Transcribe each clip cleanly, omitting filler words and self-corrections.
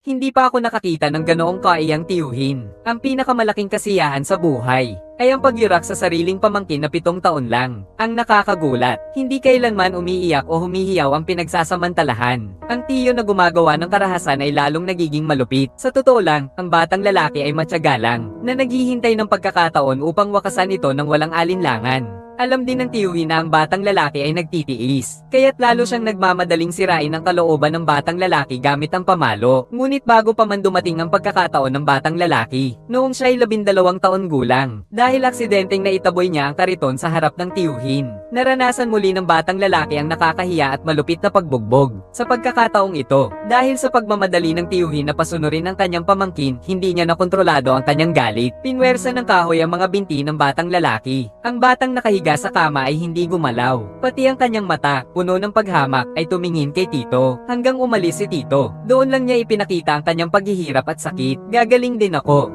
Hindi pa ako nakakita ng ganoong kaiyang tiyuhin. Ang pinakamalaking kasiyahan sa buhay ay ang pagyurak sa sariling pamangkin na 7 taon lang. Ang nakakagulat, hindi kailanman umiiyak o humihiyaw ang pinagsasamantalahan. Ang tiyo na gumagawa ng karahasan ay lalong nagiging malupit. Sa totoo lang, ang batang lalaki ay matyaga lang, na naghihintay ng pagkakataon upang wakasan ito ng walang alinlangan. Alam din ng tiyuhin na ang batang lalaki ay nagtitiis, kaya't lalo siyang nagmamadaling sirain ang kalooban ng batang lalaki gamit ang pamalo. Ngunit bago pa man dumating ang pagkakataon ng batang lalaki, noong siya ay 12 taon gulang, dahil aksidenteng naitaboy niya ang kariton sa harap ng tiyuhin, naranasan muli ng batang lalaki ang nakakahiya at malupit na pagbugbog. Sa pagkakataong ito, dahil sa pagmamadali ng tiyuhin na pasunurin ang kanyang pamangkin, hindi niya nakontrolado ang kanyang galit. Pinwersa ng kahoy ang mga binti ng batang lalaki. Ang batang nakahiga sa kama ay hindi gumalaw. Pati ang kanyang mata, puno ng paghamak, ay tumingin kay Tito, hanggang umalis si Tito. Doon lang niya ipinakita ang kanyang paghihirap at sakit. Gagaling din ako.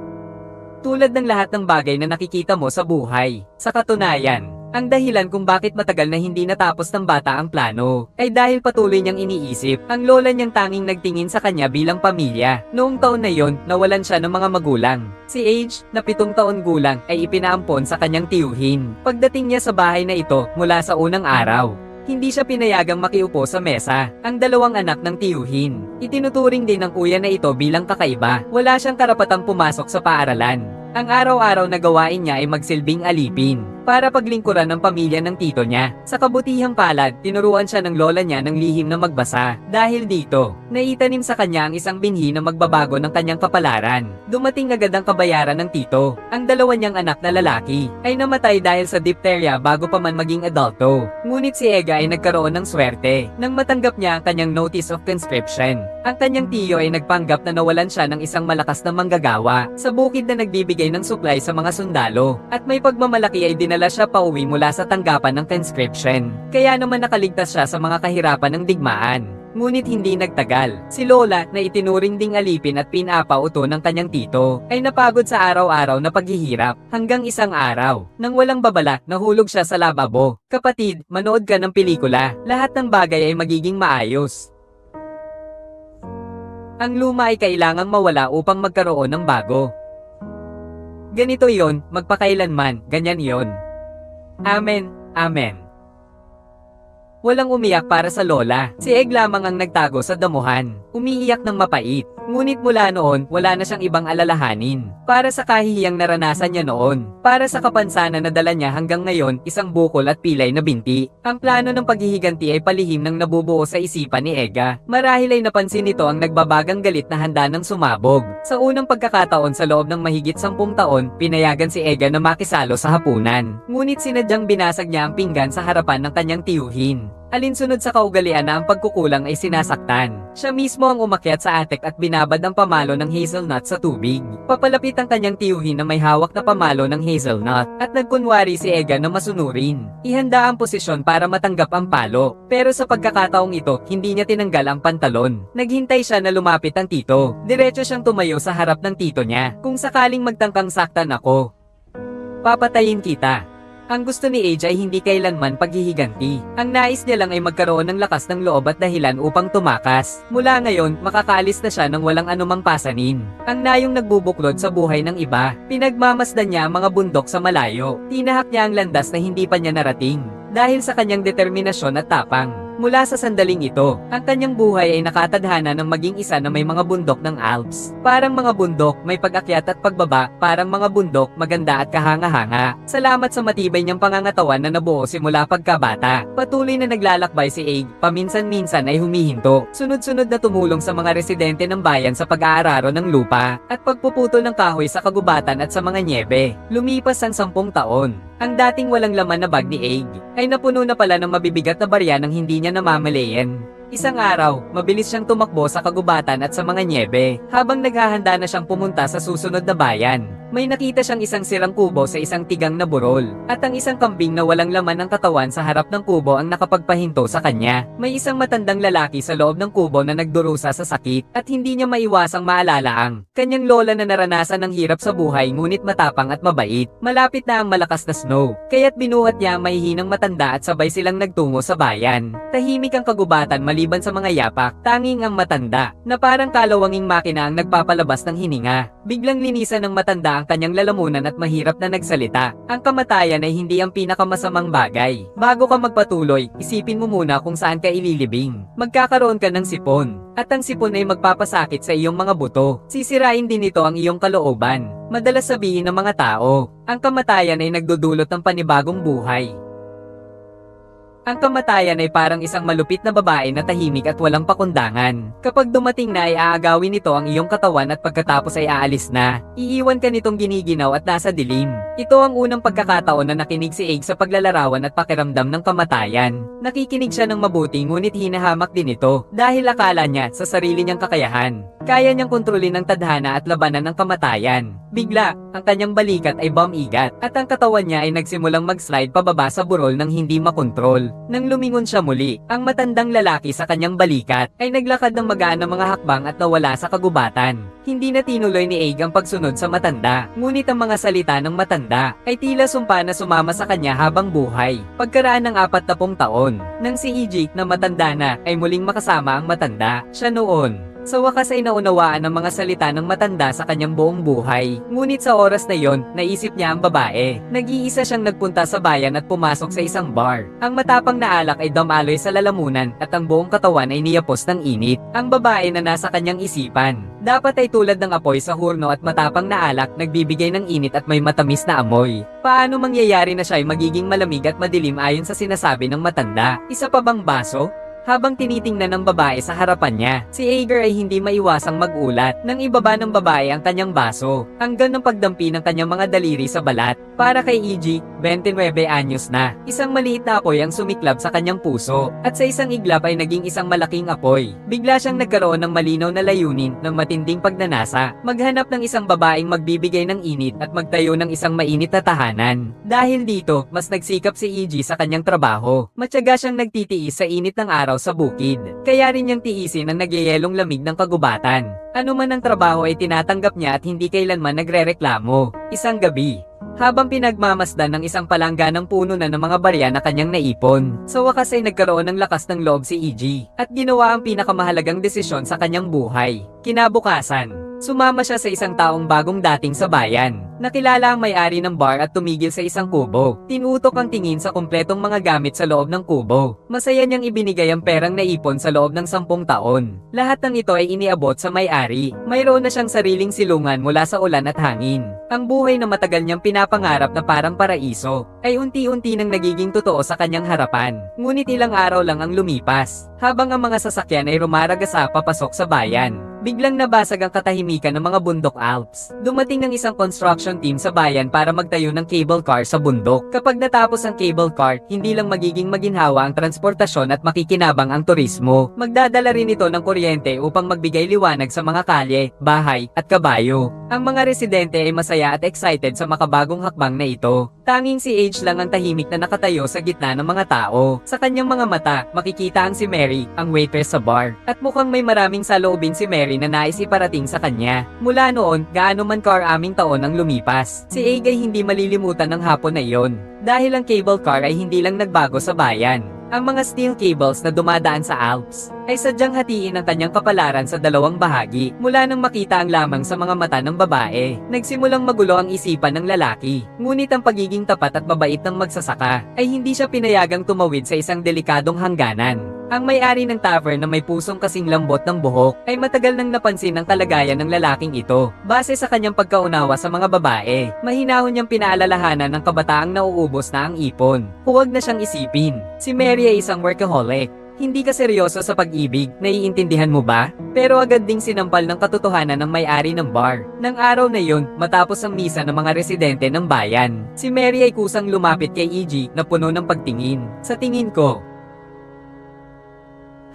Tulad ng lahat ng bagay na nakikita mo sa buhay. Sa katunayan, ang dahilan kung bakit matagal na hindi natapos ng bata ang plano, ay dahil patuloy niyang iniisip ang lola niyang tanging nagtingin sa kanya bilang pamilya. Noong taon na yon, nawalan siya ng mga magulang. Si Age, na 7 taon gulang, ay ipinaampon sa kanyang tiyuhin. Pagdating niya sa bahay na ito, mula sa unang araw, hindi siya pinayagang makiupo sa mesa. Ang 2 anak ng tiyuhin, itinuturing din ng kuya na ito bilang kakaiba. Wala siyang karapatang pumasok sa paaralan. Ang araw-araw na gawain niya ay magsilbing alipin para paglingkuran ng pamilya ng tito niya. Sa kabutihang palad, tinuruan siya ng lola niya ng lihim na magbasa. Dahil dito, naitanim sa kanya ang isang binhi na magbabago ng kanyang kapalaran. Dumating agad ang kabayaran ng tito. Ang 2 niyang anak na lalaki ay namatay dahil sa diphtheria bago pa man maging adulto. Ngunit si Ega ay nagkaroon ng swerte nang matanggap niya ang kanyang notice of conscription. Ang kanyang tiyo ay nagpanggap na nawalan siya ng isang malakas na manggagawa sa bukid na nagbibigay ng supply sa mga sundalo, at may pagmamalaki ay dinala siya pauwi mula sa tanggapan ng conscription. Kaya naman nakaligtas siya sa mga kahirapan ng digmaan. Ngunit hindi nagtagal, si Lola na itinuring ding alipin at pinapauto ng kanyang tito, ay napagod sa araw-araw na paghihirap, hanggang isang araw, nang walang babala, nahulog siya sa lababo. Kapatid, manood ka ng pelikula, lahat ng bagay ay magiging maayos. Ang luma ay kailangang mawala upang magkaroon ng bago. Ganito yon, magpakailanman, ganyan yon. Amen, amen. Walang umiyak para sa lola. Si Egg lamang ang nagtago sa damuhan. Umiiyak ng mapait. Ngunit mula noon, wala na siyang ibang alalahanin. Para sa kahihiyang naranasan niya noon. Para sa kapansanan na dala niya hanggang ngayon, isang bukol at pilay na binti. Ang plano ng paghihiganti ay palihim ng nabubuo sa isipan ni Ega. Marahil ay napansin nito ang nagbabagang galit na handa ng sumabog. Sa unang pagkakataon sa loob ng mahigit 10 taon, pinayagan si Ega na makisalo sa hapunan. Ngunit sinadyang binasag niya ang pinggan sa harapan ng kanyang tiyuhin. Alinsunod sa kaugalian na ang pagkukulang ay sinasaktan. Siya mismo ang umakyat sa atek at binabad ang pamalo ng hazelnut sa tubig. Papalapit ang kanyang tiyuhin na may hawak na pamalo ng hazelnut, at nagkunwari si Ega na masunurin. Ihanda ang posisyon para matanggap ang palo. Pero sa pagkakataong ito, hindi niya tinanggal ang pantalon. Naghintay siya na lumapit ang tito. Diretso siyang tumayo sa harap ng tito niya. Kung sakaling magtangkang saktan ako, papatayin kita. Ang gusto ni Age ay hindi kailanman paghihiganti. Ang nais niya lang ay magkaroon ng lakas ng loob at dahilan upang tumakas. Mula ngayon, makakaalis na siya ng walang anumang pasanin. Ang nayong nagbubuklod sa buhay ng iba. Pinagmamasdan niya ang mga bundok sa malayo. Tinahak niya ang landas na hindi pa niya narating. Dahil sa kanyang determinasyon at tapang. Mula sa sandaling ito, ang kanyang buhay ay nakatadhana ng maging isa na may mga bundok ng Alps. Parang mga bundok, may pag-akyat at pagbaba, parang mga bundok, maganda at kahanga-hanga. Salamat sa matibay niyang pangangatawan na nabuo simula pagkabata. Patuloy na naglalakbay si Egg, paminsan-minsan ay humihinto. Sunod-sunod na tumulong sa mga residente ng bayan sa pag-aararo ng lupa, at pagpuputol ng kahoy sa kagubatan at sa mga nyebe. Lumipas ang 10 taon. Ang dating walang laman na bag ni Egg ay napuno na pala ng mabibigat na barya ng hindi niya namamalayan. Isang araw, mabilis siyang tumakbo sa kagubatan at sa mga nyebe, habang naghahanda na siyang pumunta sa susunod na bayan. May nakita siyang isang sirang kubo sa isang tigang na burol, at ang isang kambing na walang laman ng katawan sa harap ng kubo ang nakapagpahinto sa kanya. May isang matandang lalaki sa loob ng kubo na nagdurusa sa sakit, at hindi niya maiwasang maalala ang kanyang lola na naranasan ng hirap sa buhay ngunit matapang at mabait. Malapit na ang malakas na snow, kaya't binuhat niya ang mahihinang matanda at sabay silang nagtungo sa bayan. Tahimik ang kagubatan maliban sa mga yapak, tanging ang matanda, na parang kalawanging makina ang nagpapalabas ng hininga. Biglang linisan ng matanda ang kanyang lalamunan at mahirap na nagsalita. Ang kamatayan ay hindi ang pinakamasamang bagay. Bago ka magpatuloy, isipin mo muna kung saan ka ililibing. Magkakaroon ka ng sipon, at ang sipon ay magpapasakit sa iyong mga buto. Sisirain din ito ang iyong kalooban. Madalas sabihin ng mga tao, ang kamatayan ay nagdudulot ng panibagong buhay. Ang kamatayan ay parang isang malupit na babae na tahimik at walang pakundangan. Kapag dumating na ay aagawin nito ang iyong katawan at pagkatapos ay aalis na. Iiwan ka nitong giniginaw at nasa dilim. Ito ang unang pagkakataon na nakinig si Aig sa paglalarawan at pakiramdam ng kamatayan. Nakikinig siya ng mabuti ngunit hinahamak din ito dahil akala niya sa sarili niyang kakayahan. Kaya niyang kontrolin ang tadhana at labanan ng kamatayan. Bigla, ang kanyang balikat ay bumigat at ang katawan niya ay nagsimulang mag-slide pababa sa burol nang hindi makontrol. Nang lumingon siya muli, ang matandang lalaki sa kanyang balikat ay naglakad ng magaan na mga hakbang at nawala sa kagubatan. Hindi na tinuloy ni Aig ang pagsunod sa matanda, ngunit ang mga salita ng matanda ay tila sumpa na sumama sa kanya habang buhay. Pagkaraan ng 40 taon, nang si Ejik na matanda na ay muling makasama ang matanda, siya noon. Sa wakas ay naunawaan ang mga salita ng matanda sa kanyang buong buhay. Ngunit sa oras na yon, naisip niya ang babae. Nag-iisa siyang nagpunta sa bayan at pumasok sa isang bar. Ang matapang na alak ay damaloy sa lalamunan at ang buong katawan ay niyapos ng init. Ang babae na nasa kanyang isipan, dapat ay tulad ng apoy sa hurno at matapang na alak, nagbibigay ng init at may matamis na amoy. Paano mangyayari na siya ay magiging malamig at madilim ayon sa sinasabi ng matanda? Isa pa bang baso? Habang tinitingnan ng babae sa harapan niya, si Ager ay hindi maiwasang magulat nang ibaba ng babae ang kanyang baso, hanggang ng pagdampi ng kanyang mga daliri sa balat. Para kay EG, 29 anyos na, isang maliit na apoy ang sumiklab sa kanyang puso, at sa isang iglap ay naging isang malaking apoy. Bigla siyang nagkaroon ng malinaw na layunin ng matinding pagnanasa, maghanap ng isang babaeng magbibigay ng init at magtayo ng isang mainit na tahanan. Dahil dito, mas nagsikap si EG sa kanyang trabaho. Matyaga siyang nagtitiis sa init ng araw sa bukid. Kaya rin niyang tiisin ang nagyayelong lamig ng kagubatan. Ano man ang trabaho ay tinatanggap niya at hindi kailanman nagrereklamo. Isang gabi, habang pinagmamasdan ng isang palangganang puno na ng mga barya na kanyang naipon, sa wakas ay nagkaroon ng lakas ng loob si EG at ginawa ang pinakamahalagang desisyon sa kanyang buhay. Kinabukasan, sumama siya sa isang taong bagong dating sa bayan. Nakilala ang may-ari ng bar at tumigil sa isang kubo. Tinutok ang tingin sa kumpletong mga gamit sa loob ng kubo. Masaya niyang ibinigay ang perang naipon sa loob ng 10 taon. Lahat ng ito ay iniabot sa may-ari. Mayroon na siyang sariling silungan mula sa ulan at hangin. Ang buhay na matagal niyang pinapangarap na parang paraiso ay unti-unti nang nagiging totoo sa kanyang harapan. Ngunit ilang araw lang ang lumipas, habang ang mga sasakyan ay rumaragasa papasok sa bayan. Biglang nabasag ang katahimikan ng mga bundok Alps. Dumating ang isang construction team sa bayan para magtayo ng cable car sa bundok. Kapag natapos ang cable car, hindi lang magiging maginhawa ang transportasyon at makikinabang ang turismo. Magdadala rin ito ng kuryente upang magbigay liwanag sa mga kalye, bahay, at kabayo. Ang mga residente ay masaya at excited sa makabagong hakbang na ito. Tanging si H lang ang tahimik na nakatayo sa gitna ng mga tao. Sa kanyang mga mata, makikita ang si Mary, ang waitress sa bar. At mukhang may maraming saloobin si Mary na nais iparating sa kanya. Mula noon, gaano man karaming taon ang lumipas, si Aig ay hindi malilimutan ng hapon na iyon. Dahil ang cable car ay hindi lang nagbago sa bayan. Ang mga steel cables na dumadaan sa Alps ay sadyang hatiin ang kanyang kapalaran sa dalawang bahagi. Mula nang makita ang lamang sa mga mata ng babae, nagsimulang magulo ang isipan ng lalaki. Ngunit ang pagiging tapat at mabait ng magsasaka ay hindi siya pinayagang tumawid sa isang delikadong hangganan. Ang may-ari ng tavern na may pusong kasing lambot ng buhok ay matagal nang napansin ang kalagayan ng lalaking ito. Base sa kanyang pagkaunawa sa mga babae, mahinahon niyang pinaalalahanan ng kabataang nauubos na ang ipon. Huwag na siyang isipin. Si Mary ay isang workaholic. Hindi ka seryoso sa pag-ibig, naiintindihan mo ba? Pero agad ding sinampal ng katotohanan ng may-ari ng bar. Nang araw na yun, matapos ang misa ng mga residente ng bayan, si Mary ay kusang lumapit kay EG na puno ng pagtingin. Sa tingin ko,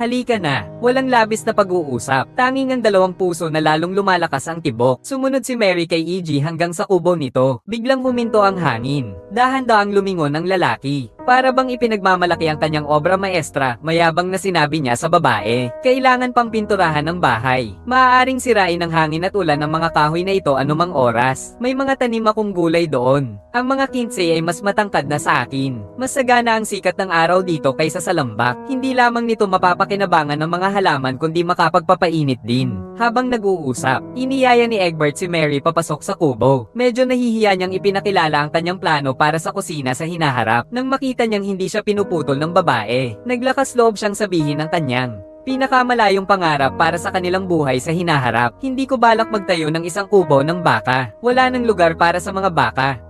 Halika na, walang labis na pag-uusap. Tanging ang dalawang puso na lalong lumalakas ang tibok. Sumunod si Mary kay EG hanggang sa kubo nito. Biglang huminto ang hangin. Dahan-daang lumingon ang lalaki. Para bang ipinagmamalaki ang kanyang obra maestra, mayabang na sinabi niya sa babae. Kailangan pang pinturahan ng bahay. Maaaring sirain ng hangin at ulan ang mga kahoy na ito anumang oras. May mga tanim akong gulay doon. Ang mga kinsey ay mas matangkad na sa akin. Mas sagana ang sikat ng araw dito kaysa sa lambak. Hindi lamang nito mapapakinabangan ng mga halaman kundi makapagpapainit din. Habang nag-uusap, iniyaya ni Egbert si Mary papasok sa kubo. Medyo nahihiya niyang ipinakilala ang kanyang plano para sa kusina sa hinaharap. Nang makita niyang hindi siya pinuputol ng babae, naglakas loob siyang sabihin ang kanyang pinakamalayong pangarap para sa kanilang buhay sa hinaharap. Hindi ko balak magtayo ng isang kubo ng baka. Wala nang lugar para sa mga baka.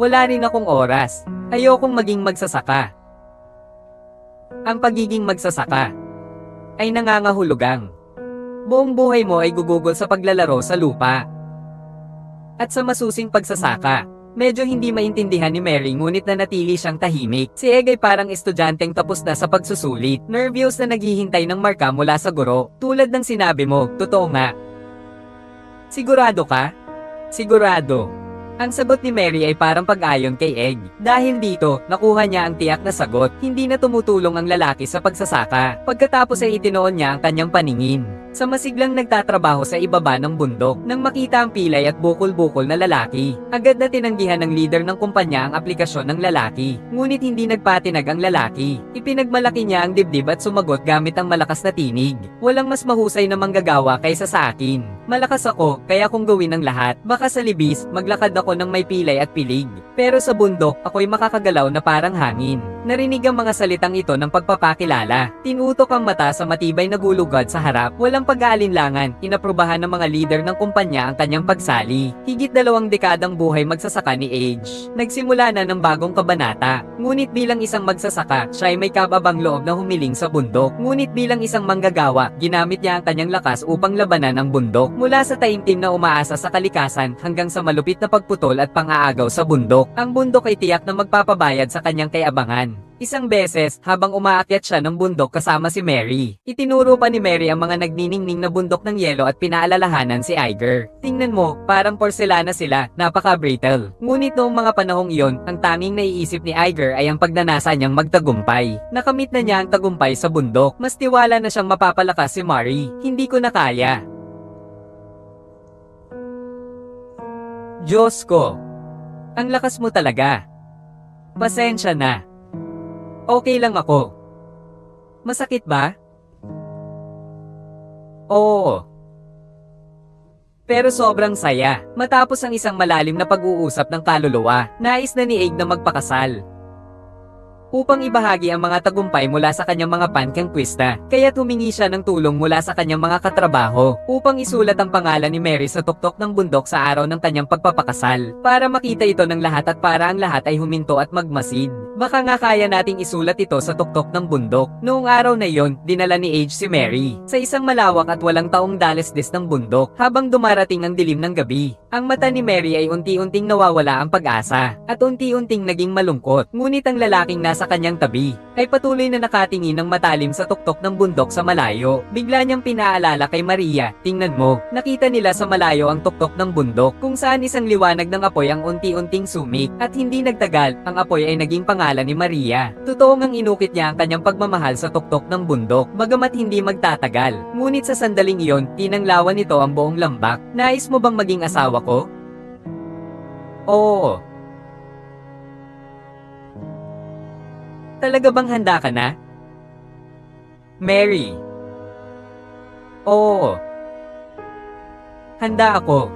Wala rin akong oras. Ayokong maging magsasaka. Ang pagiging magsasaka ay nangangahulugang buong buhay mo ay gugugol sa paglalaro sa lupa at sa masusing pagsasaka. Medyo hindi maintindihan ni Mary ngunit nanatili siyang tahimik. Si Egg ay parang estudyanteng tapos na sa pagsusulit. Nervyos na naghihintay ng marka mula sa guro. Tulad ng sinabi mo, totoo nga. Sigurado ka? Sigurado. Ang sagot ni Mary ay parang pag-ayon kay Egg. Dahil dito, nakuha niya ang tiyak na sagot. Hindi na tumutulong ang lalaki sa pagsasaka. Pagkatapos ay itinoon niya ang kanyang paningin sa masiglang nagtatrabaho sa ibaba ng bundok. Nang makita ang pilay at bukol-bukol na lalaki, agad na tinanggihan ng leader ng kumpanya ang aplikasyon ng lalaki. Ngunit hindi nagpatinag ang lalaki. Ipinagmalaki niya ang dibdib at sumagot gamit ang malakas na tinig. Walang mas mahusay na manggagawa kaysa sa akin. Malakas ako, kaya kung gawin ang lahat. Baka sa libis, maglakad ako ng may pilay at pilig. Pero sa bundok, ako'y makakagalaw na parang hangin. Narinig ang mga salitang ito ng pagpapakilala. Tinutok ang mata sa matibay na gulugad sa harap. Walang pag-aalinlangan, inaprubahan ng mga leader ng kumpanya ang kanyang pagsali. Higit 2 dekadang buhay magsasaka ni Age. Nagsimula na ng bagong kabanata. Ngunit bilang isang magsasaka, siya ay may kababang loob na humiling sa bundok. Ngunit bilang isang manggagawa, ginamit niya ang kanyang lakas upang labanan ang bundok. Mula sa taimtim na umaasa sa kalikasan hanggang sa malupit na pagputol at pang-aagaw sa bundok. Ang bundok ay tiyak na magpapabayad sa kanyang kayabangan. Isang beses, habang umaakyat siya ng bundok kasama si Mary, itinuro pa ni Mary ang mga nagniningning na bundok ng yelo at pinaalalahanan si Iger. Tingnan mo, parang porselana sila, napaka-brittle. Ngunit noong mga panahong iyon, ang tanging naiisip ni Iger ay ang pagnanasa niyang magtagumpay. Nakamit na niya ang tagumpay sa bundok. Mas tiwala na siyang mapapalakas si Mary. Hindi ko na kaya. Diyos ko, ang lakas mo talaga. Pasensya na. Okay lang ako. Masakit ba? Oo. Pero sobrang saya. Matapos ang isang malalim na pag-uusap ng kaluluwa, nais na ni Egg na magpakasal. Upang ibahagi ang mga tagumpay mula sa kanyang mga pankonkwista, kaya humingi siya ng tulong mula sa kanyang mga katrabaho upang isulat ang pangalan ni Mary sa tuktok ng bundok sa araw ng kanyang pagpapakasal para makita ito ng lahat at para ang lahat ay huminto at magmasid. Baka nga kaya nating isulat ito sa tuktok ng bundok. Noong araw na iyon, dinala ni Age si Mary sa isang malawak at walang taong dalesdes ng bundok habang dumarating ang dilim ng gabi. Ang mata ni Mary ay unti-unting nawawala ang pag-asa at unti-unting naging malungkot. Ngunit ang lalaking nasa kanyang tabi ay patuloy na nakatingin ng matalim sa tuktok ng bundok sa malayo. Bigla niyang pinaalala kay Maria, tingnan mo, nakita nila sa malayo ang tuktok ng bundok kung saan isang liwanag ng apoy ang unti-unting sumik at hindi nagtagal, ang apoy ay naging pangalan ni Maria. Totoo ngang inukit niya ang kanyang pagmamahal sa tuktok ng bundok, bagamat hindi magtatagal. Ngunit sa sandaling iyon, tinanglawan nito ang buong lambak. Nais mo bang maging asawa ko? Oo. Talaga bang handa ka na? Mary. Oo. Handa ako.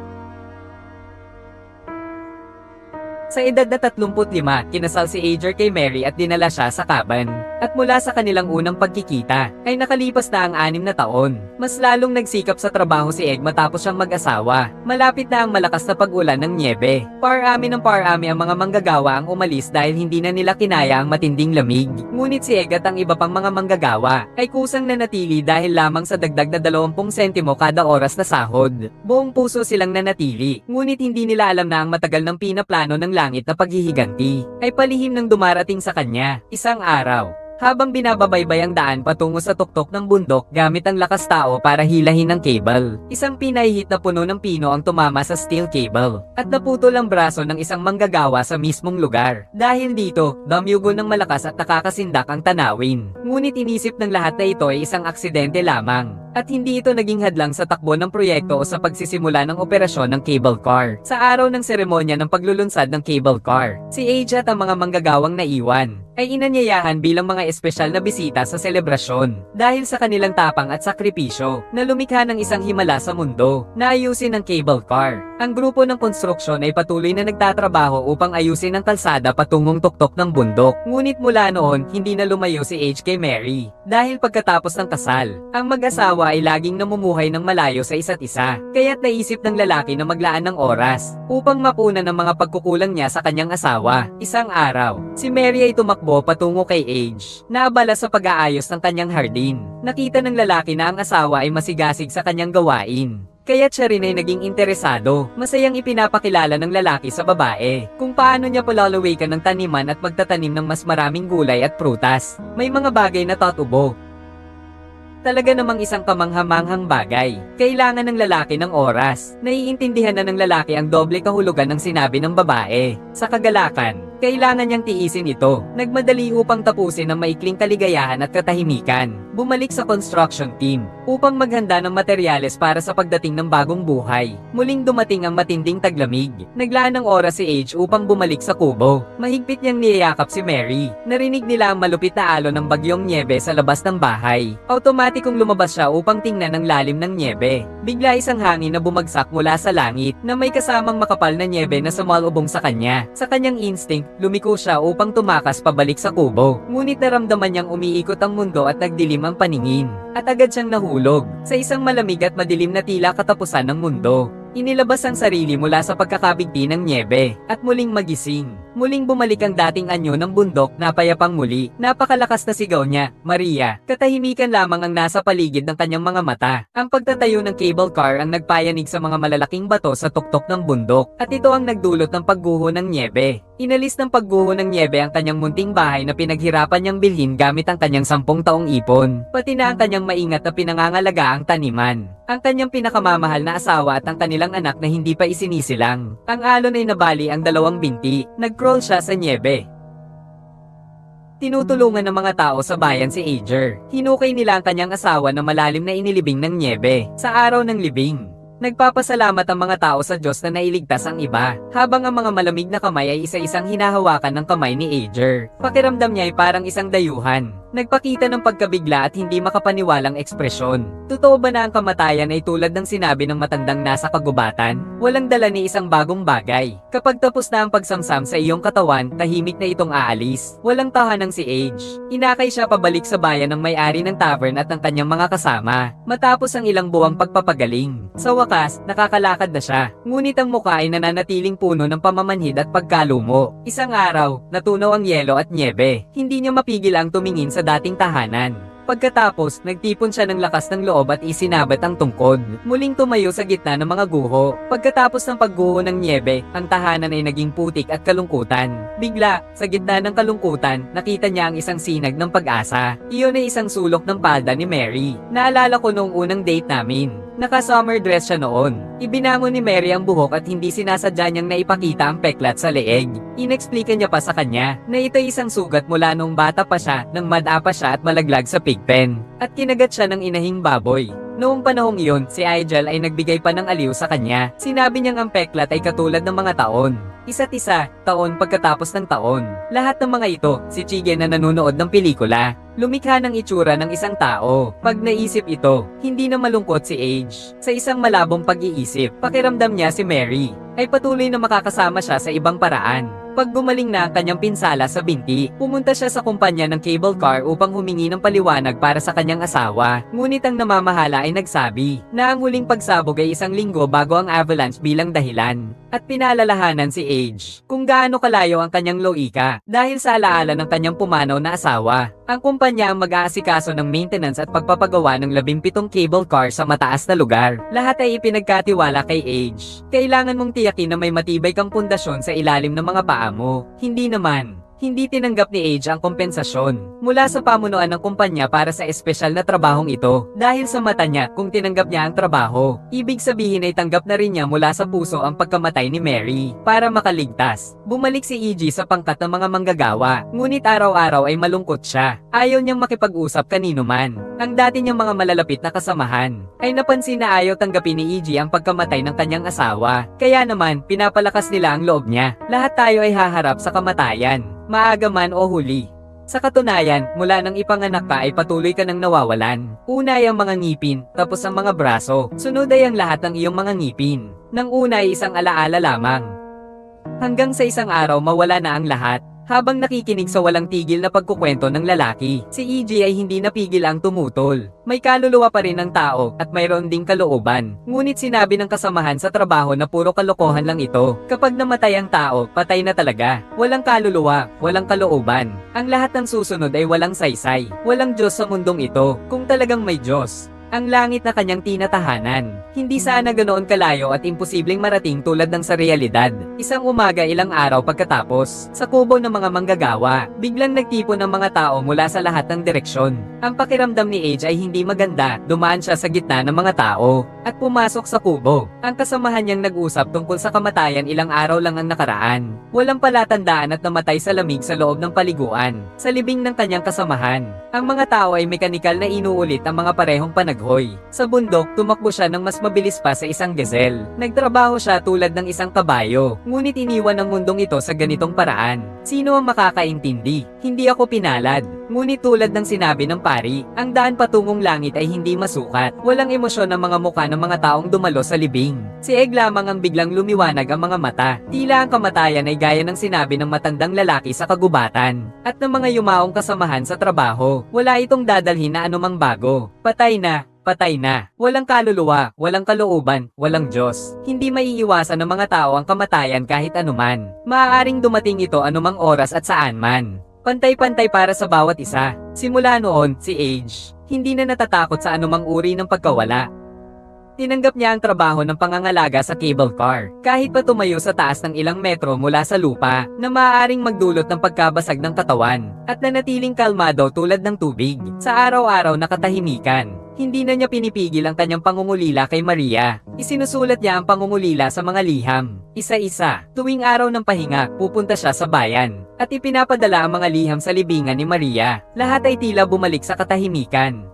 Sa edad na 35, kinasal si Ager kay Mary at dinala siya sa kaban. At mula sa kanilang unang pagkikita, ay nakalipas na ang 6 na taon. Mas lalong nagsikap sa trabaho si Egg matapos siyang mag-asawa. Malapit na ang malakas na pag-ulan ng nyebe. Parami ng parami ang mga manggagawa ang umalis dahil hindi na nila kinaya ang matinding lamig. Ngunit si Egg at ang iba pang mga manggagawa ay kusang nanatili dahil lamang sa dagdag na 20 sentimo kada oras na sahod. Buong puso silang nanatili, ngunit hindi nila alam na ang matagal ng pinaplano ng langit na paghihiganti ay palihim ng dumarating sa kanya. Isang araw, habang binababaybay ang daan patungo sa tuktok ng bundok gamit ang lakas tao para hilahin ang cable. Isang pinahihit na puno ng pino ang tumama sa steel cable at naputol ang braso ng isang manggagawa sa mismong lugar. Dahil dito, damyugo ng malakas at nakakasindak ang tanawin. Ngunit inisip ng lahat na ito ay isang aksidente lamang. At hindi ito naging hadlang sa takbo ng proyekto o sa pagsisimula ng operasyon ng cable car. Sa araw ng seremonya ng paglulunsad ng cable car, si Age at ang mga manggagawang naiwan ay inanyayahan bilang mga espesyal na bisita sa selebrasyon dahil sa kanilang tapang at sakripisyo na lumikha ng isang himala sa mundo na ayusin ang cable car. Ang grupo ng konstruksyon ay patuloy na nagtatrabaho upang ayusin ang kalsada patungong tuktok ng bundok. Ngunit mula noon, hindi na lumayo si Age kay Mary dahil pagkatapos ng kasal, ang mag-asawa ay laging namumuhay ng malayo sa isa't isa. Kaya't naisip ng lalaki na maglaan ng oras upang mapunan ang mga pagkukulang niya sa kanyang asawa. Isang araw, si Mary ay tumakbo patungo kay Age, naabala sa pag-aayos ng kanyang hardin. Nakita ng lalaki na ang asawa ay masigasig sa kanyang gawain. Kaya't siya rin ay naging interesado. Masayang ipinapakilala ng lalaki sa babae kung paano niya palalawikan ng taniman at magtatanim ng mas maraming gulay at prutas. May mga bagay na tatubo. Talaga namang isang kamanghamanghang bagay. Kailangan ng lalaki ng oras. Naiintindihan na ng lalaki ang doble kahulugan ng sinabi ng babae. Sa kagalakan, kailangan niyang tiisin ito. Nagmadali upang tapusin ang maikling kaligayahan at katahimikan. Bumalik sa construction team upang maghanda ng materyales para sa pagdating ng bagong buhay. Muling dumating ang matinding taglamig. Naglaan ng oras si Age upang bumalik sa kubo. Mahigpit niyang niyayakap si Mary. Narinig nila ang malupit na alon ng bagyong nyebe sa labas ng bahay. Automatikong lumabas siya upang tingnan ang lalim ng nyebe. Bigla isang hangin na bumagsak mula sa langit na may kasamang makapal na nyebe na sumalubong sa kanya. Sa kanyang instinct, lumiko siya upang tumakas pabalik sa kubo. Ngunit naramdaman niyang umiikot ang mundo at nagdilim ang paningin. At agad siyang nahulog sa isang malamig at madilim na tila katapusan ng mundo. Inilabas ang sarili mula sa pagkakabigti ng nyebe at muling magising. Muling bumalik ang dating anyo ng bundok na payapang muli. Napakalakas na sigaw niya, Maria. Katahimikan lamang ang nasa paligid ng kanyang mga mata. Ang pagtatayo ng cable car ang nagpayanig sa mga malalaking bato sa tuktok ng bundok at ito ang nagdulot ng pagguho ng nyebe. Inalis ng pagguho ng nyebe ang kanyang munting bahay na pinaghirapan niyang bilhin gamit ang kanyang 10 taong ipon. Pati na ang kanyang maingat na pinangangalaga ang taniman. Ang kanyang pinakamamahal na asawa at ang kanilang anak na hindi pa isinisilang. Ang alon ay nabali ang 2 binti. Nag-crawl siya sa nyebe. Tinutulungan ng mga tao sa bayan si Ager. Hinukay nila ang kanyang asawa na malalim na inilibing ng nyebe. Sa araw ng libing, nagpapasalamat ang mga tao sa Diyos na nailigtas ang iba, habang ang mga malamig na kamay ay isa-isang hinahawakan ng kamay ni Ager. Pakiramdam niya ay parang isang dayuhan. Nagpakita ng pagkabigla at hindi makapaniwalang ekspresyon. Totoo ba na ang kamatayan ay tulad ng sinabi ng matandang nasa kagubatan? Walang dala ni isang bagong bagay. Kapag tapos na ang pagsamsam sa iyong katawan, tahimik na itong aalis. Walang tahanang si Age. Inakay siya pabalik sa bayan ng may-ari ng tavern at ng kanyang mga kasama. Matapos ang ilang buwang pagpapagaling. Sa wakas, nakakalakad na siya. Ngunit ang mukha ay nananatiling puno ng pamamanhid at pagkalumo. Isang araw, natunaw ang yelo at nyebe. Hindi niya mapigil ang tumingin sa dating tahanan. Pagkatapos, nagtipon siya ng lakas ng loob at isinabat ang tungkod. Muling tumayo sa gitna ng mga guho. Pagkatapos ng pagguho ng nyebe, ang tahanan ay naging putik at kalungkutan. Bigla, sa gitna ng kalungkutan, nakita niya ang isang sinag ng pag-asa. Iyon ay isang sulok ng palda ni Mary. Naalala ko noong unang date namin. Naka-summer dress siya noon. Ibinangon ni Mary ang buhok at hindi sinasadya niyang naipakita ang peklat sa leeg. Inexplika niya pa sa kanya na ito ay isang sugat mula nung bata pa siya nang mad-apa siya at malaglag sa pigpen. At kinagat siya ng inahing baboy. Noong panahong iyon, si Igel ay nagbigay pa ng aliw sa kanya. Sinabi niyang ang peklat ay katulad ng mga taon. Isa't isa, taon pagkatapos ng taon. Lahat ng mga ito, si Chige na nanonood ng pelikula. Lumikha ng itsura ng isang tao. Pag naisip ito, hindi na malungkot si Age. Sa isang malabong pag-iisip, pakiramdam niya si Mary ay patuloy na makakasama siya sa ibang paraan. Pag gumaling na ang kanyang pinsala sa binti, pumunta siya sa kumpanya ng cable car upang humingi ng paliwanag para sa kanyang asawa. Ngunit ang namamahala ay nagsabi na ang huling pagsabog ay 1 linggo bago ang avalanche bilang dahilan. At pinalalahanan si Age kung gaano kalayo ang kanyang loika dahil sa alaala ng kanyang pumanaw na asawa. Ang kumpanya ang mag-aasikaso ng maintenance at pagpapagawa ng 17 cable car sa mataas na lugar. Lahat ay ipinagkatiwala kay Age. Kailangan mong tiyakin na may matibay kang pundasyon sa ilalim ng mga paa mo. Hindi naman. Hindi tinanggap ni Age ang kompensasyon mula sa pamunuan ng kumpanya para sa espesyal na trabahong ito. Dahil sa mata niya, kung tinanggap niya ang trabaho, ibig sabihin ay tanggap na rin niya mula sa puso ang pagkamatay ni Mary. Para makaligtas, bumalik si EG sa pangkat ng mga manggagawa, ngunit araw-araw ay malungkot siya. Ayaw niyang makipag-usap kanino man. Ang dati niyang mga malalapit na kasamahan ay napansin na ayaw tanggapin ni EG ang pagkamatay ng kanyang asawa. Kaya naman, pinapalakas nila ang loob niya. Lahat tayo ay haharap sa kamatayan, maaga man o huli. Sa katunayan, mula nang ipanganak ka ay patuloy ka nang nawawalan. Una ay ang mga ngipin, tapos ang mga braso. Sunod ay ang lahat ng iyong mga ngipin. Nang una ay isang alaala lamang. Hanggang sa isang araw mawala na ang lahat. Habang nakikinig sa walang tigil na pagkukwento ng lalaki, si EG ay hindi napigil ang tumutol. May kaluluwa pa rin ang tao at mayroon ding kalooban. Ngunit sinabi ng kasamahan sa trabaho na puro kalokohan lang ito. Kapag namatay ang tao, patay na talaga. Walang kaluluwa, walang kalooban. Ang lahat ng susunod ay walang saysay. Walang Diyos sa mundong ito, kung talagang may Diyos. Ang langit na kanyang tinatahanan. Hindi sana ganoon kalayo at imposibleng marating tulad ng sa realidad. Isang umaga ilang araw pagkatapos, sa kubo ng mga manggagawa, biglang nagtipon ng mga tao mula sa lahat ng direksyon. Ang pakiramdam ni Age ay hindi maganda, dumaan siya sa gitna ng mga tao, at pumasok sa kubo. Ang kasamahan niyang nag-usap tungkol sa kamatayan ilang araw lang ang nakaraan. Walang palatandaan at namatay sa lamig sa loob ng paliguan, sa libing ng kanyang kasamahan. Ang mga tao ay mekanikal na inuulit ang mga parehong panaghoy. Sa bundok, tumakbo siya ng mas mabilis pa sa isang gazelle. Nagtrabaho siya tulad ng isang kabayo, ngunit iniwan ang mundong ito sa ganitong paraan. Sino ang makakaintindi? Hindi ako pinalad. Ngunit tulad ng sinabi ng pari, ang daan patungong langit ay hindi masukat. Walang emosyon ang mga mukha ng mga taong dumalo sa libing. Si Egg lamang ang biglang lumiwanag ang mga mata. Tila ang kamatayan ay gaya ng sinabi ng matandang lalaki sa kagubatan. At ng mga yumaong kasamahan sa trabaho, wala itong dadalhin na anumang bago. Patay na. Patay na. Walang kaluluwa, walang kalooban, walang Diyos. Hindi maiiwasan ng mga tao ang kamatayan kahit anuman. Maaaring dumating ito anumang oras at saan man. Pantay-pantay para sa bawat isa. Simula noon, si Age, hindi na natatakot sa anumang uri ng pagkawala. Tinanggap niya ang trabaho ng pangangalaga sa cable car, kahit pa tumayo sa taas ng ilang metro mula sa lupa, na maaaring magdulot ng pagkabasag ng katawan, at nanatiling kalmado tulad ng tubig. Sa araw-araw na katahimikan, hindi na niya pinipigil ang kanyang pangungulila kay Maria. Isinusulat niya ang pangungulila sa mga liham, isa-isa. Tuwing araw ng pahinga, pupunta siya sa bayan, at ipinapadala ang mga liham sa libingan ni Maria. Lahat ay tila bumalik sa katahimikan.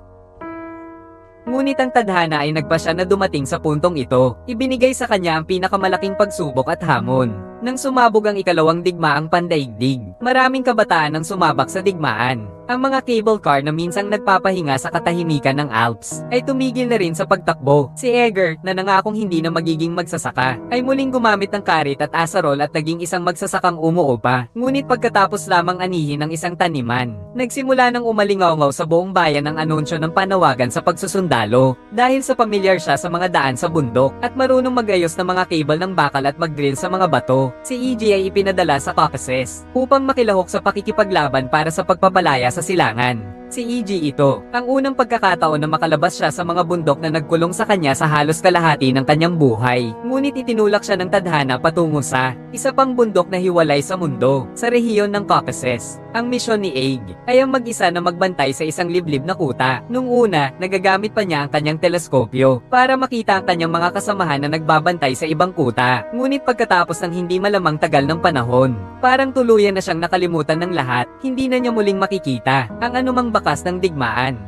Ngunit ang tadhana ay nagpasya na dumating sa puntong ito. Ibinigay sa kanya ang pinakamalaking pagsubok at hamon. Nang sumabog ang ikalawang digmaang pandaigdig, maraming kabataan ang sumabak sa digmaan. Ang mga cable car na minsang nagpapahinga sa katahimikan ng Alps ay tumigil na rin sa pagtakbo. Si Egger, na nangakong hindi na magiging magsasaka, ay muling gumamit ng karit at asarol at naging isang magsasakang umuupa. Ngunit pagkatapos lamang anihin ng isang taniman, nagsimula ng umalingaw-ngaw sa buong bayan ang anunsyo ng panawagan sa pagsusundalo. Dahil sa pamilyar siya sa mga daan sa bundok at marunong magayos ng mga cable ng bakal at mag-drill sa mga bato, si EG ay ipinadala sa Caucasus upang makilahok sa pakikipaglaban para sa pagpapalaya sa silangan. Si EG ito, ang unang pagkakataon na makalabas siya sa mga bundok na nagkulong sa kanya sa halos kalahati ng kanyang buhay. Ngunit itinulak siya ng tadhana patungo sa isa pang bundok na hiwalay sa mundo, sa rehiyon ng Caucasus. Ang misyon ni Egg ay ang mag-isa na magbantay sa isang liblib na kuta. Nung una, nagagamit pa niya ang kanyang teleskopyo para makita ang kanyang mga kasamahan na nagbabantay sa ibang kuta. Ngunit pagkatapos ng hindi malamang tagal ng panahon, parang tuluyan na siyang nakalimutan ng lahat. Hindi na niya muling makikita ang anumang bakas ng digmaan.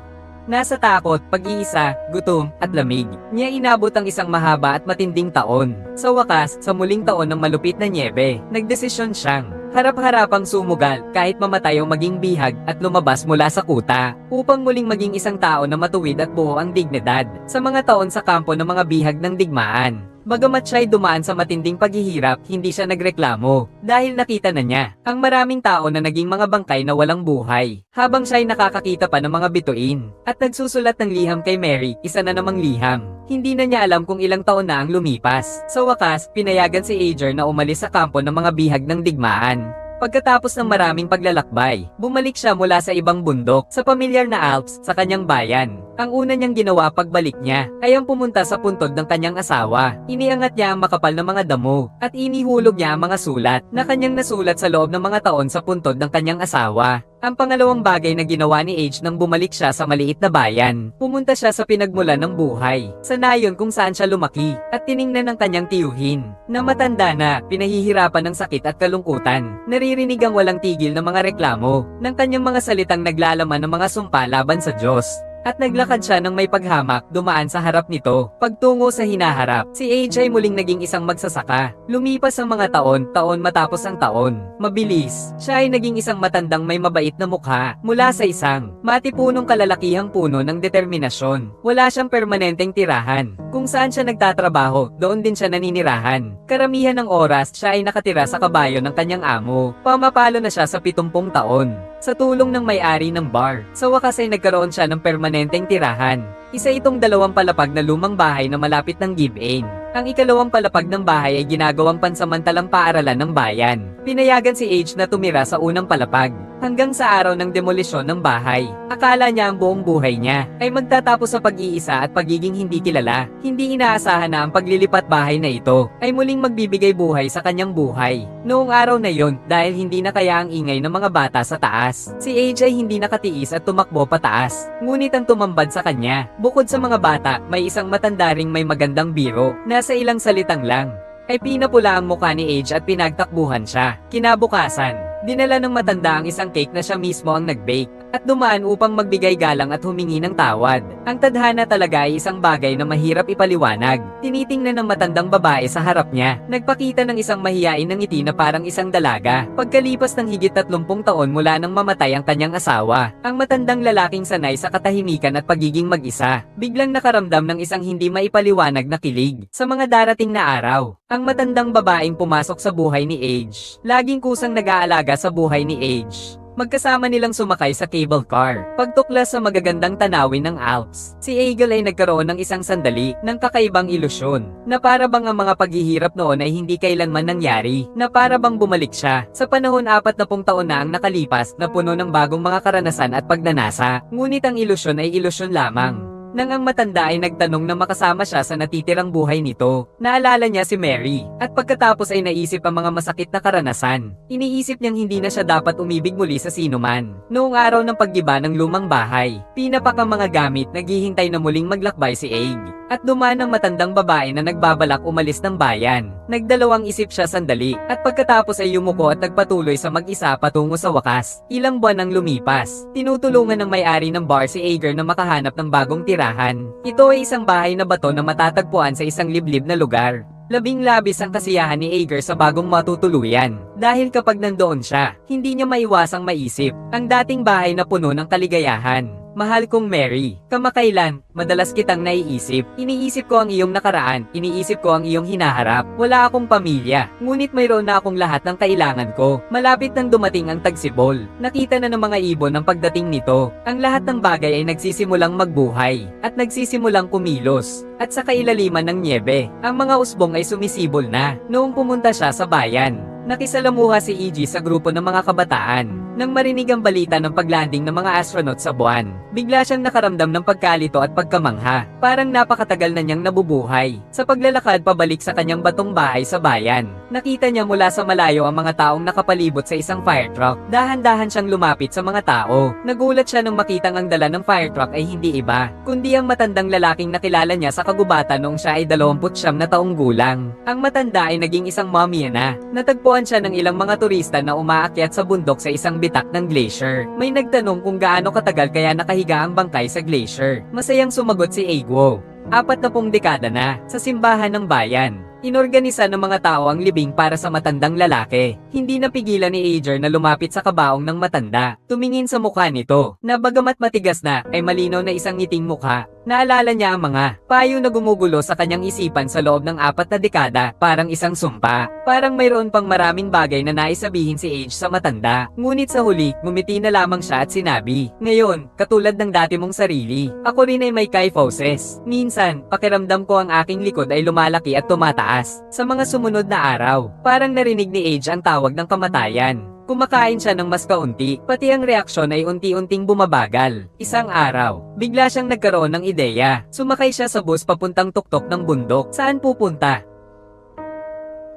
Nasa takot, pag-iisa, gutom, at lamig, niya inabot ang isang mahaba at matinding taon. Sa wakas, sa muling taon ng malupit na nyebe, nagdesisyon siyang harap-harapang sumugal kahit mamatay o maging bihag at lumabas mula sa kuta upang muling maging isang tao na matuwid at buo ang dignidad sa mga taon sa kampo ng mga bihag ng digmaan. Bagamat siya'y dumaan sa matinding paghihirap, hindi siya nagreklamo dahil nakita na niya ang maraming tao na naging mga bangkay na walang buhay habang siya'y nakakakita pa ng mga bituin at nagsusulat ng liham kay Mary, isa na namang liham. Hindi na niya alam kung ilang taon na ang lumipas. Sa wakas, pinayagan si Ager na umalis sa kampo ng mga bihag ng digmaan. Pagkatapos ng maraming paglalakbay, bumalik siya mula sa ibang bundok, sa pamilyar na Alps, sa kanyang bayan. Ang una niyang ginawa pagbalik niya, ay ang pumunta sa puntod ng kanyang asawa. Iniangat niya ang makapal na mga damo, at inihulog niya ang mga sulat, na kanyang nasulat sa loob ng mga taon sa puntod ng kanyang asawa. Ang pangalawang bagay na ginawa ni Age nang bumalik siya sa maliit na bayan, pumunta siya sa pinagmulan ng buhay, sa nayon kung saan siya lumaki, at tiningnan ng kanyang tiyuhin, na matanda na, pinahihirapan ng sakit at kalungkutan. Naririnig ang walang tigil na mga reklamo, ng kanyang mga salitang naglalaman ng mga sumpa laban sa Diyos. At naglakad siya ng may paghamak dumaan sa harap nito. Pagtungo sa hinaharap, si AJ ay muling naging isang magsasaka. Lumipas ang mga taon matapos ang taon. Mabilis, siya ay naging isang matandang may mabait na mukha, mula sa isang matipunong kalalakihang puno ng determinasyon. Wala siyang permanenteng tirahan. Kung saan siya nagtatrabaho, doon din siya naninirahan. Karamihan ng oras, siya ay nakatira sa kabayo ng kanyang amo. Pamapalo na siya sa 70 taon. Sa tulong ng may-ari ng bar, sa wakas ay nagkaroon siya ng permanenteng tirahan. Isa itong 2 palapag na lumang bahay na malapit ng Give-In. Ang ikalawang palapag ng bahay ay ginagawang pansamantalang paaralan ng bayan. Pinayagan si Age na tumira sa unang palapag, hanggang sa araw ng demolisyon ng bahay. Akala niya ang buong buhay niya ay magtatapos sa pag-iisa at pagiging hindi kilala. Hindi inaasahan na ang paglilipat bahay na ito ay muling magbibigay buhay sa kanyang buhay. Noong araw na yon, dahil hindi na kaya ang ingay ng mga bata sa taas, si Age ay hindi nakatiis at tumakbo pataas. Ngunit ang tumambad sa kanya, bukod sa mga bata, may isang matanda ring may magandang biro. Nasa ilang salitang lang, ay pinapula ang mukha ni Age at pinagtakbuhan siya. Kinabukasan, dinala ng matanda ang isang cake na siya mismo ang nag-bake, at dumaan upang magbigay galang at humingi ng tawad. Ang tadhana talaga ay isang bagay na mahirap ipaliwanag. Tinitingnan ng matandang babae sa harap niya, nagpakita ng isang mahiyain na ngiti na parang isang dalaga. Pagkalipas ng higit 30 taon mula nang mamatay ang kanyang asawa, ang matandang lalaking sanay sa katahimikan at pagiging mag-isa, biglang nakaramdam ng isang hindi maipaliwanag na kilig. Sa mga darating na araw, ang matandang babaeng pumasok sa buhay ni Age, laging kusang nag-aalaga sa buhay ni Age. Magkasama nilang sumakay sa cable car, pagtuklas sa magagandang tanawin ng Alps. Si Eagle ay nagkaroon ng isang sandali ng kakaibang ilusyon, na para bang ang mga paghihirap noon ay hindi kailanman nangyari, na para bang bumalik siya sa panahon 40 taon na ang nakalipas na puno ng bagong mga karanasan at pagnanasa. Ngunit ang ilusyon ay ilusyon lamang. Nang ang matanda ay nagtanong na makasama siya sa natitirang buhay nito, naalala niya si Mary, at pagkatapos ay naisip ang mga masakit na karanasan. Iniisip niyang hindi na siya dapat umibig muli sa sinuman. Noong araw ng paggiba ng lumang bahay, pinapak ang mga gamit, naghihintay na muling maglakbay si Egg. At dumaan ang matandang babae na nagbabalak umalis ng bayan. Nagdalawang isip siya sandali, at pagkatapos ay yumuko at nagpatuloy sa mag-isa patungo sa wakas. Ilang buwan ang lumipas. Tinutulungan ng may-ari ng bar si Ager na makahanap ng bagong tirahan. Ito ay isang bahay na bato na matatagpuan sa isang liblib na lugar. Labing-labis ang kasiyahan ni Ager sa bagong matutuluyan. Dahil kapag nandoon siya, hindi niya maiwasang maisip ang dating bahay na puno ng kaligayahan. Mahal kong Mary, kamakailan, madalas kitang naiisip. Iniisip ko ang iyong nakaraan, iniisip ko ang iyong hinaharap. Wala akong pamilya, ngunit mayroon na akong lahat ng kailangan ko. Malapit nang dumating ang tagsibol. Nakita na ng mga ibon ang pagdating nito. Ang lahat ng bagay ay nagsisimulang magbuhay, at nagsisimulang kumilos. At sa kailaliman ng niebe, ang mga usbong ay sumisibol na. Noong pumunta siya sa bayan, nakisalamuha si EG sa grupo ng mga kabataan. Nang marinig ang balita ng paglanding ng mga astronaut sa buwan, bigla siyang nakaramdam ng pagkalito at pagkamangha. Parang napakatagal na niyang nabubuhay. Sa paglalakad pabalik sa kanyang batong bahay sa bayan, nakita niya mula sa malayo ang mga taong nakapalibot sa isang fire truck. Dahan-dahan siyang lumapit sa mga tao. Nagulat siya nang makitang ang dala ng fire truck ay hindi iba, kundi ang matandang lalaking nakilala niya sa kagubatan noong siya ay 29 na taong gulang. Ang matanda ay naging isang mommy na. Natagpuan siya ng ilang mga turista na umaakyat sa bundok sa isang bitak ng glacier. May nagtanong kung gaano katagal kaya nakahiga ang bangkay sa glacier. Masayang sumagot si Egwo. 40 dekada na, sa simbahan ng bayan. Inorganisa ng mga tao ang libing para sa matandang lalaki. Hindi napigilan ni Ager na lumapit sa kabaong ng matanda. Tumingin sa mukha nito, na bagamat matigas na, ay malinaw na isang ngiting mukha. Naalala niya ang mga payo na gumugulo sa kanyang isipan sa loob ng 4 na dekada, parang isang sumpa. Parang mayroon pang maraming bagay na naisabihin si Age sa matanda. Ngunit sa huli, ngumiti na lamang siya at sinabi, "Ngayon, katulad ng dati mong sarili, ako rin ay may kyphosis. Minsan, pakiramdam ko ang aking likod ay lumalaki at tumataas." Sa mga sumunod na araw, parang narinig ni Age ang tawag ng kamatayan. Kumakain siya ng mas kaunti, pati ang reaksyon ay unti-unting bumabagal. Isang araw, bigla siyang nagkaroon ng ideya. Sumakay siya sa bus papuntang tuktok ng bundok. Saan pupunta?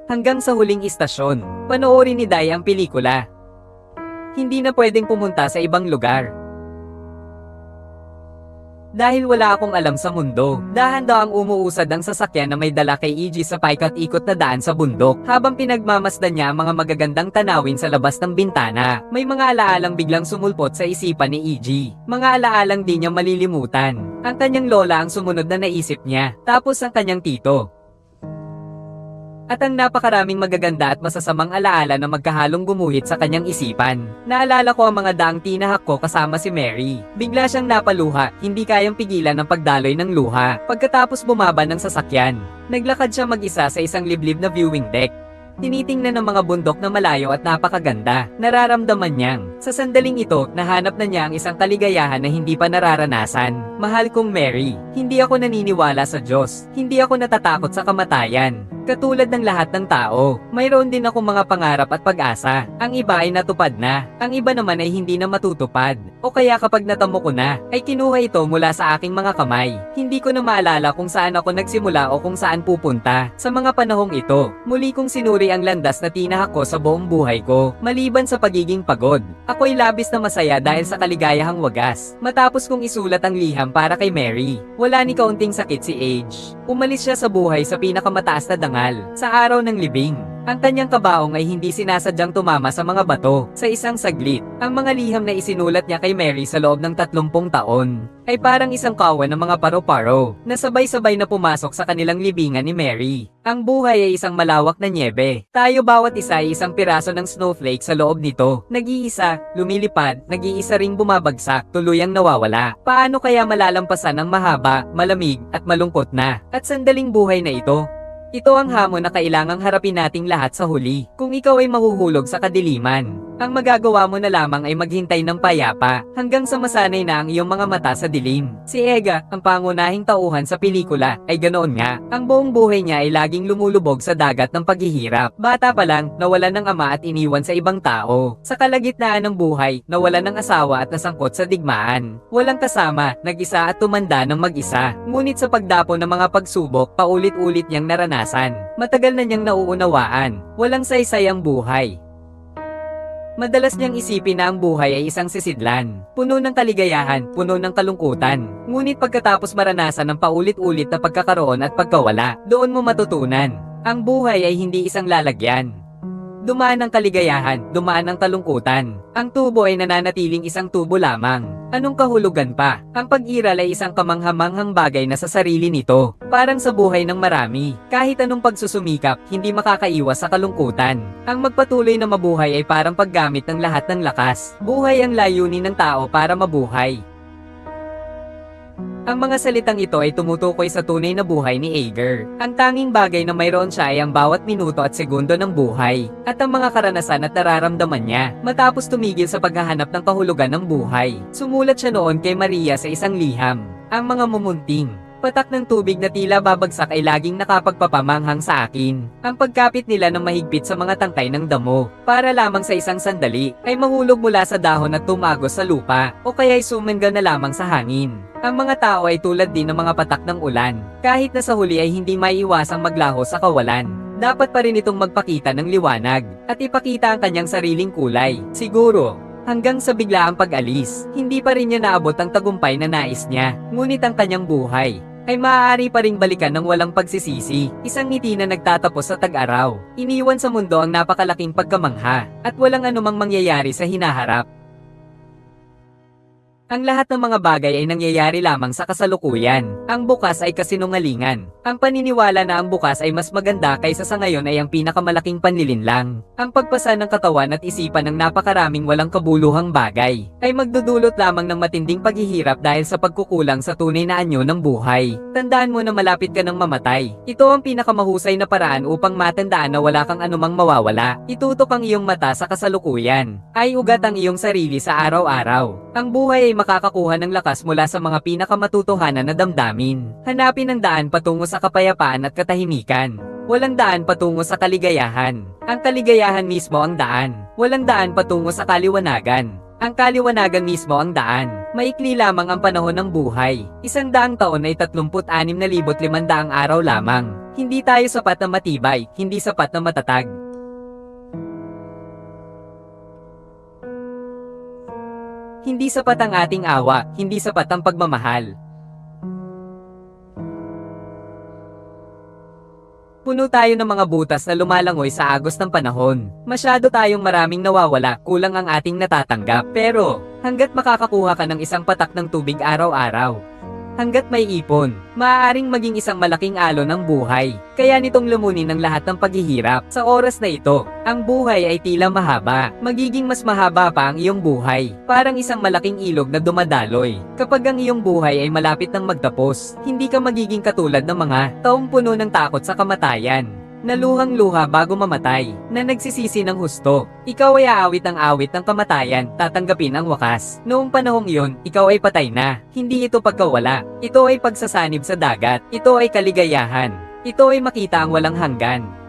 Hanggang sa huling istasyon, panoorin ni Dai ang pelikula. Hindi na pwedeng pumunta sa ibang lugar. Dahil wala akong alam sa mundo, dahan-dahang umuusad ang sasakyan na may dala kay EG sa paikot-ikot na daan sa bundok. Habang pinagmamasdan niya ang mga magagandang tanawin sa labas ng bintana, may mga alaalang biglang sumulpot sa isipan ni EG. Mga alaalang di niya malilimutan. Ang kanyang lola ang sumunod na naisip niya, tapos ang kanyang tito. At ang napakaraming magaganda at masasamang alaala na magkahalong gumuhit sa kanyang isipan. Naalala ko ang mga daang tinahak ko kasama si Mary. Bigla siyang napaluha, hindi kayang pigilan ang pagdaloy ng luha. Pagkatapos bumaba ng sasakyan, naglakad siya mag-isa sa isang liblib na viewing deck. Tinitingnan ng mga bundok na malayo at napakaganda. Nararamdaman niyang, sa sandaling ito, nahanap na niya ang isang kaligayahan na hindi pa nararanasan. Mahal kong Mary, hindi ako naniniwala sa Diyos. Hindi ako natatakot sa kamatayan. Katulad ng lahat ng tao, mayroon din akong mga pangarap at pag-asa. Ang iba ay natupad na, ang iba naman ay hindi na matutupad. O kaya kapag natamo ko na, ay kinuha ito mula sa aking mga kamay. Hindi ko na maalala kung saan ako nagsimula o kung saan pupunta. Sa mga panahong ito, muli kong sinuri ang landas na tinahak ko sa buong buhay ko. Maliban sa pagiging pagod, ako'y labis na masaya dahil sa kaligayahang wagas. Matapos kong isulat ang liham para kay Mary, wala ni kaunting sakit si Age. Umalis siya sa buhay sa pinakamataas na dangal, sa araw ng libing. Ang kanyang kabaong ay hindi sinasadyang tumama sa mga bato. Sa isang saglit, ang mga liham na isinulat niya kay Mary sa loob ng 30 taon, ay parang isang kawan ng mga paro-paro, na sabay-sabay na pumasok sa kanilang libingan ni Mary. Ang buhay ay isang malawak na nyebe. Tayo bawat isa ay isang piraso ng snowflake sa loob nito. Nag-iisa, lumilipad, nag-iisa ring bumabagsak, tuluyang nawawala. Paano kaya malalampasan ang mahaba, malamig, at malungkot na, at sandaling buhay na ito? Ito ang hamon na kailangang harapin nating lahat sa huli. Kung ikaw ay mahuhulog sa kadiliman, ang magagawa mo na lamang ay maghintay ng payapa hanggang sa masanay na ang iyong mga mata sa dilim. Si Ega, ang pangunahing tauhan sa pelikula, ay ganoon nga. Ang buong buhay niya ay laging lumulubog sa dagat ng paghihirap. Bata pa lang, nawalan ng ama at iniwan sa ibang tao. Sa kalagitnaan ng buhay, nawalan ng asawa at nasangkot sa digmaan. Walang kasama, nag-isa at tumanda ng mag-isa. Ngunit sa pagdapo ng mga pagsubok, paulit-ulit niyang naranasan. Matagal na niyang nauunawaan, walang saysay ang buhay. Madalas niyang isipin na ang buhay ay isang sisidlan, puno ng kaligayahan, puno ng kalungkutan. Ngunit pagkatapos maranasan ng paulit-ulit na pagkakaroon at pagkawala, doon mo matutunan, ang buhay ay hindi isang lalagyan. Dumaan ang kaligayahan, dumaan ang kalungkutan. Ang tubo ay nananatiling isang tubo lamang. Anong kahulugan pa? Ang pag-iral ay isang kamanghamanghang bagay na sa sarili nito. Parang sa buhay ng marami, kahit anong pagsusumikap, hindi makakaiwas sa kalungkutan. Ang magpatuloy na mabuhay ay parang paggamit ng lahat ng lakas. Buhay ang layunin ng tao para mabuhay. Ang mga salitang ito ay tumutukoy sa tunay na buhay ni Ager. Ang tanging bagay na mayroon siya ay ang bawat minuto at segundo ng buhay, at ang mga karanasan at nararamdaman niya, matapos tumigil sa paghahanap ng kahulugan ng buhay. Sumulat siya noon kay Maria sa isang liham, ang mga mumunting patak ng tubig na tila babagsak ay laging nakapagpapamanghang sa akin. Ang pagkapit nila ng mahigpit sa mga tangkay ng damo, para lamang sa isang sandali, ay mahulog mula sa dahon at tumagos sa lupa, o kaya ay sumengga na lamang sa hangin. Ang mga tao ay tulad din ng mga patak ng ulan, kahit na sa huli ay hindi maiiwasang maglaho sa kawalan. Dapat pa rin itong magpakita ng liwanag, at ipakita ang kanyang sariling kulay. Siguro, hanggang sa biglaang pag-alis, hindi pa rin niya naabot ang tagumpay na nais niya, ngunit ang kanyang buhay ay maaari pa ring balikan ng walang pagsisisi. Isang ngiti na nagtatapos sa tag-araw. Iniwan sa mundo ang napakalaking pagkamangha, at walang anumang mangyayari sa hinaharap. Ang lahat ng mga bagay ay nangyayari lamang sa kasalukuyan. Ang bukas ay kasinungalingan. Ang paniniwala na ang bukas ay mas maganda kaysa sa ngayon ay ang pinakamalaking panlilinlang. Ang pagpasa ng katawan at isipan ng napakaraming walang kabuluhang bagay ay magdudulot lamang ng matinding paghihirap dahil sa pagkukulang sa tunay na anyo ng buhay. Tandaan mo na malapit ka ng mamatay. Ito ang pinakamahusay na paraan upang matandaan na wala kang anumang mawawala. Itutok ang iyong mata sa kasalukuyan. Ay ugat ang iyong sarili sa araw-araw. Ang buhay ay makakakuha ng lakas mula sa mga pinakamatutuhanan na damdamin. Hanapin ang daan patungo sa kapayapaan at katahimikan. Walang daan patungo sa kaligayahan. Ang kaligayahan mismo ang daan. Walang daan patungo sa kaliwanagan. Ang kaliwanagan mismo ang daan. Maikli lamang ang panahon ng buhay. 100 taon ay 36,500 araw lamang. Hindi tayo sapat na matibay, hindi sapat na matatag. Hindi sapat ang ating awa, hindi sapat ang pagmamahal. Puno tayo ng mga butas na lumalangoy sa agos ng panahon. Masyado tayong maraming nawawala, kulang ang ating natatanggap. Pero, hanggat makakakuha ka ng isang patak ng tubig araw-araw, hanggat may ipon, maaaring maging isang malaking alon ng buhay. Kaya nitong lumunin ang lahat ng paghihirap. Sa oras na ito, ang buhay ay tila mahaba. Magiging mas mahaba pa ang iyong buhay. Parang isang malaking ilog na dumadaloy. Kapag ang iyong buhay ay malapit ng magtapos, hindi ka magiging katulad ng mga taong puno ng takot sa kamatayan, na luhang-luha bago mamatay, na nagsisisi ng husto. Ikaw ay aawit ng awit ng kamatayan, tatanggapin ang wakas. Noong panahong iyon, ikaw ay patay na. Hindi ito pagkawala. Ito ay pagsasanib sa dagat. Ito ay kaligayahan. Ito ay makita ang walang hanggan.